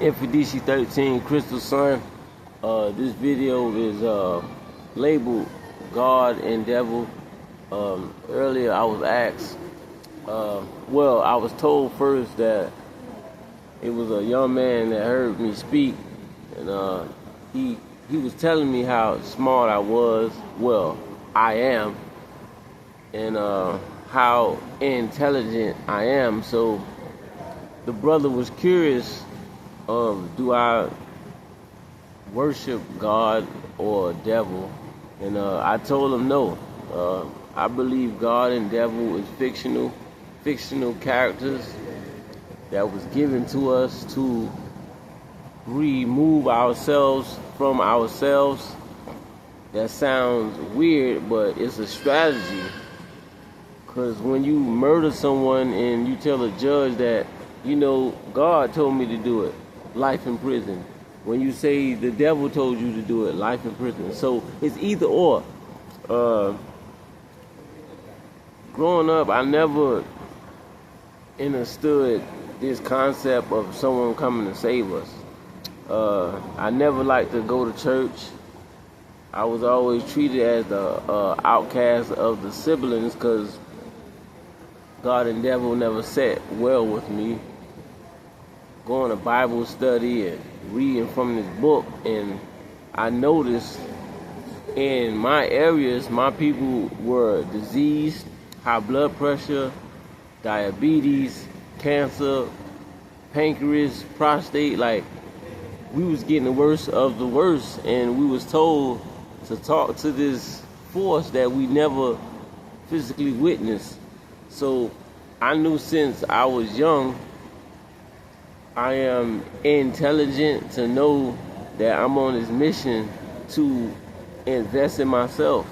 Mfundishi 13 CrystalSun. This video is labeled God and Devil. Earlier I was asked, I was told first that it was a young man that heard me speak, and he was telling me how smart I was, I am, and how intelligent I am. So the brother was curious of, do I worship God or devil? And I told him no. I believe God and devil is fictional characters that was given to us to remove ourselves from ourselves. That sounds weird, but it's a strategy. Because when you murder someone and you tell a judge that, God told me to do it, life in prison. When you say the devil told you to do it, life in prison. So it's either or. Growing up, I never understood this concept of someone coming to save us. I never liked to go to church. I was always treated as the outcast of the siblings because God and devil never sat well with me. Going to Bible study and reading from this book, and I noticed in my areas, my people were diseased, high blood pressure, diabetes, cancer, pancreas, prostate. Like, we was getting the worst of the worst, and we was told to talk to this force that we never physically witnessed. So I knew since I was young, I am intelligent to know that I'm on this mission to invest in myself.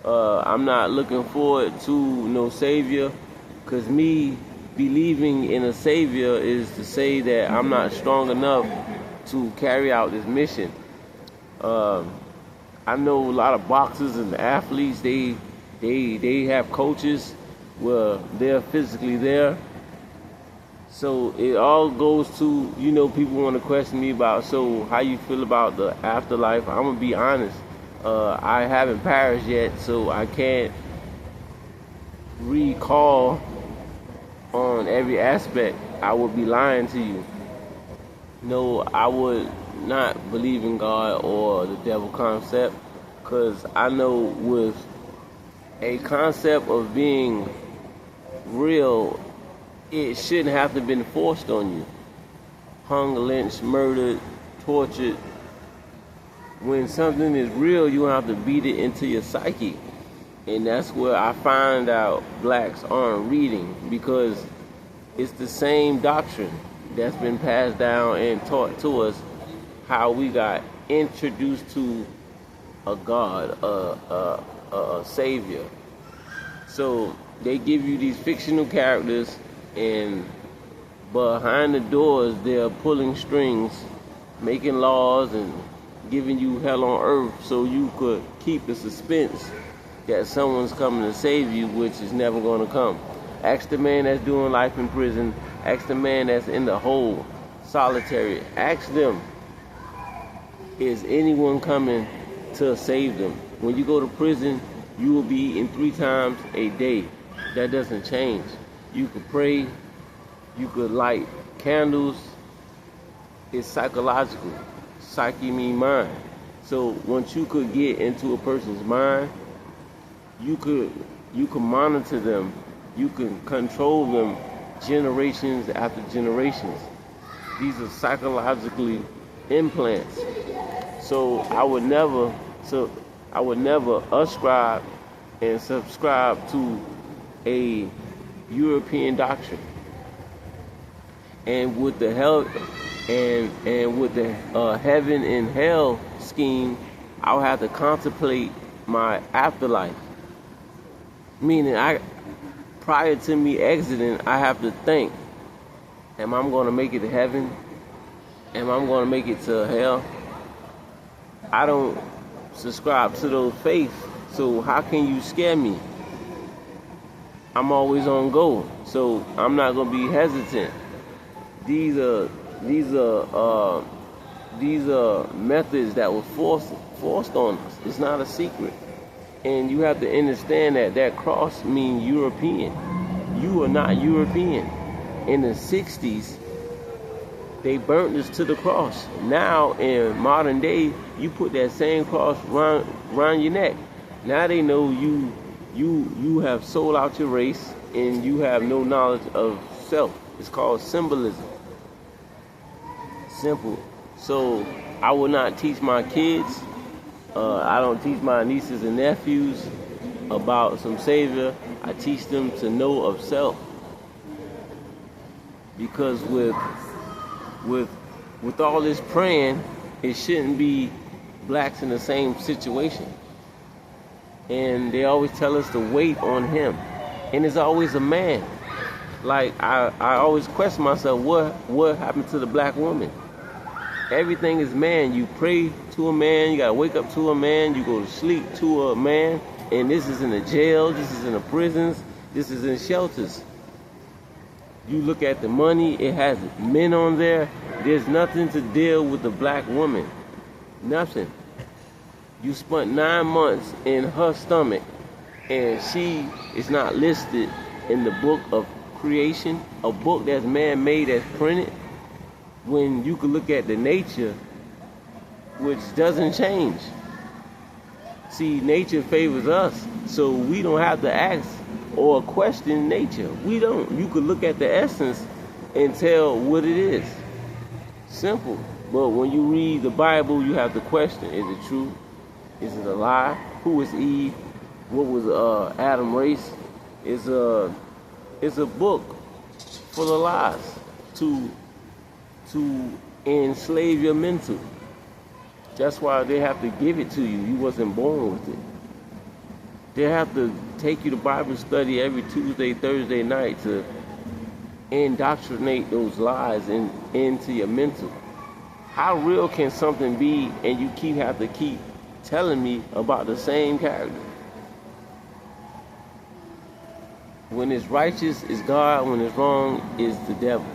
I'm not looking forward to no savior, because me believing in a savior is to say that I'm not strong enough to carry out this mission. I know a lot of boxers and athletes, they have coaches where they're physically there. So it all goes to, people want to question me about, so how you feel about the afterlife? I'm going to be honest. I haven't perished yet, so I can't recall on every aspect. I would be lying to you. No, I would not believe in God or the devil concept, because I know with a concept of being real, it shouldn't have to been forced on you. Hung, lynched, murdered, tortured. When something is real, you have to beat it into your psyche. And that's where I find out blacks aren't reading, because it's the same doctrine that's been passed down and taught to us, how we got introduced to a God, a savior. So they give you these fictional characters, and behind the doors they're pulling strings, making laws and giving you hell on earth so you could keep the suspense that someone's coming to save you, which is never going to come. Ask the man that's doing life in prison. Ask the man that's in the hole, solitary. Ask them, is anyone coming to save them? When you go to prison, you will be eating 3 times a day. That doesn't change. You could pray, you could light candles. It's psychological. Psyche means mind. So once you could get into a person's mind, you could monitor them, you can control them generations after generations. These are psychologically implants. So I would never ascribe and subscribe to a European doctrine. And with the hell and with the heaven and hell scheme, I'll have to contemplate my afterlife. Meaning, prior to me exiting, I have to think: am I going to make it to heaven? Am I going to make it to hell? I don't subscribe to those faiths, so how can you scare me? I'm always on go, so I'm not going to be hesitant. These are these are methods that were forced on us. It's not a secret. And you have to understand that cross means European. You are not European. In the 60s, they burnt us to the cross. Now, in modern day, you put that same cross around your neck. Now they know you have sold out your race and you have no knowledge of self. It's called symbolism. Simple. So I will not teach my kids. I don't teach my nieces and nephews about some Savior. I teach them to know of self. Because with all this praying, it shouldn't be blacks in the same situation. And they always tell us to wait on him. And it's always a man. Like I always question myself, what happened to the black woman? Everything is man. You pray to a man, you gotta wake up to a man, you go to sleep to a man, and this is in the jail, this is in the prisons, this is in shelters. You look at the money, it has men on there. There's nothing to deal with the black woman. Nothing. You spent 9 months in her stomach, and she is not listed in the book of creation, a book that's man-made, that's printed, when you could look at the nature, which doesn't change. See, nature favors us, so we don't have to ask or question nature. We don't. You could look at the essence and tell what it is. Simple. But when you read the Bible, you have to question, is it true? Is it a lie? Who is Eve? What was Adam's race? It's a book full of lies to enslave your mental. That's why they have to give it to you. You wasn't born with it. They have to take you to Bible study every Tuesday, Thursday night to indoctrinate those lies into your mental. How real can something be and you have to keep telling me about the same character? When it's righteous, it's God. When it's wrong, it's the devil.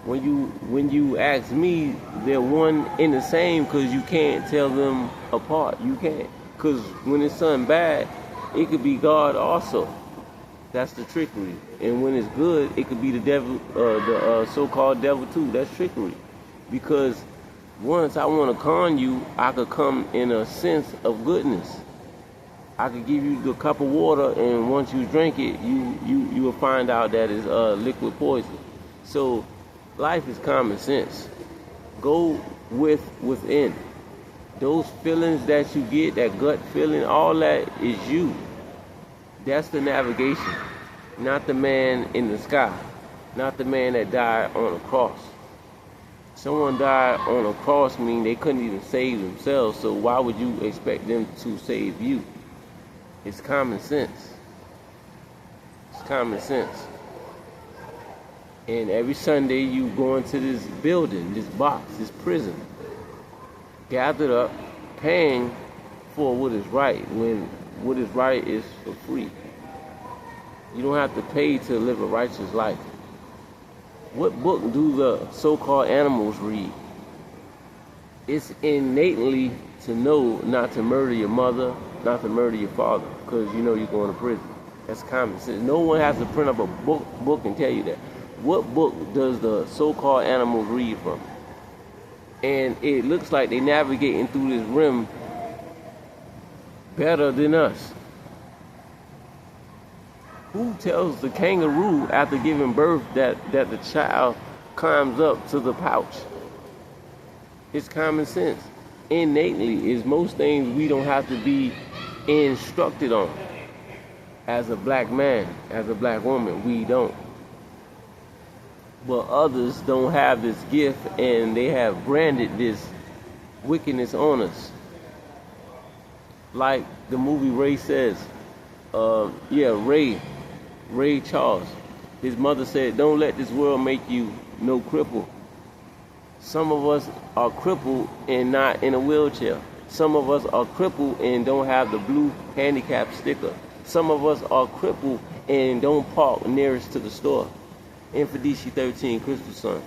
When you ask me, they're one in the same because you can't tell them apart. You can't. Because when it's something bad, it could be God also. That's the trickery. And when it's good, it could be the devil, the so-called devil too. That's trickery. Because once I want to con you, I could come in a sense of goodness. I could give you a cup of water, and once you drink it, you will find out that it's liquid poison. So life is common sense. Go within. Those feelings that you get, that gut feeling, all that is you. That's the navigation. Not the man in the sky. Not the man that died on a cross. Someone died on a cross means they couldn't even save themselves, so why would you expect them to save you? It's common sense. It's common sense. And every Sunday you go into this building, this box, this prison, gathered up, paying for what is right, when what is right is for free. You don't have to pay to live a righteous life. What book do the so-called animals read? It's innately to know not to murder your mother, not to murder your father, because you know you're going to prison. That's common sense. No one has to print up a book and tell you that. What book does the so-called animals read from? And it looks like they're navigating through this rim better than us. Who tells the kangaroo after giving birth that the child climbs up to the pouch? It's common sense. Innately, is most things we don't have to be instructed on. As a black man, as a black woman, we don't. But others don't have this gift, and they have branded this wickedness on us. Like the movie Ray says, Ray Charles. His mother said, don't let this world make you no cripple. Some of us are crippled and not in a wheelchair. Some of us are crippled and don't have the blue handicap sticker. Some of us are crippled and don't park nearest to the store. Mfundishi 13, CrystalSun.